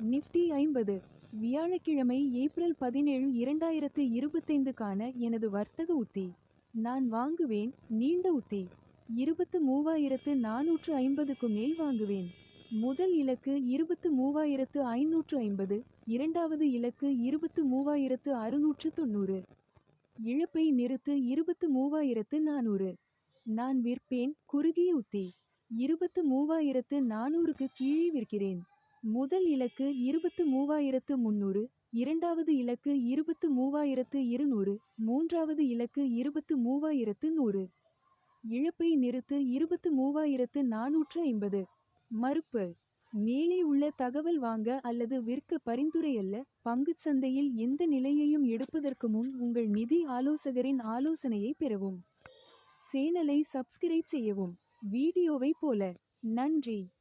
Nifty 50 வியாழக்கிழமை April 17 2025க்கான எனது வர்த்தக உத்தி. நான் வாங்குவேன். நீண்ட உத்தி 23,450க்கு மேல் வாங்குவேன். முதல் இலக்கு 23,550, இரண்டாவது இலக்கு 23,690. இழப்பை நிறுத்து 23,400. நான் விற்பேன். குறுகிய உத்தி 23,400க்கு கீழே விற்கிறேன். முதல் இலக்கு 23,300, இரண்டாவது இலக்கு 23,200, மூன்றாவது இலக்கு 23,100. இழப்பை நிறுத்து 23,450. மறுப்பு மேலே உள்ள தகவல் வாங்க அல்லது விற்க பரிந்துரை அல்ல. பங்குச் சந்தையில் எந்த நிலையையும் எடுப்பதற்கு முன் உங்கள் நிதி ஆலோசகரின் ஆலோசனையை பெறவும். சேனலை சப்ஸ்கிரைப் செய்யவும். வீடியோவை போல. நன்றி.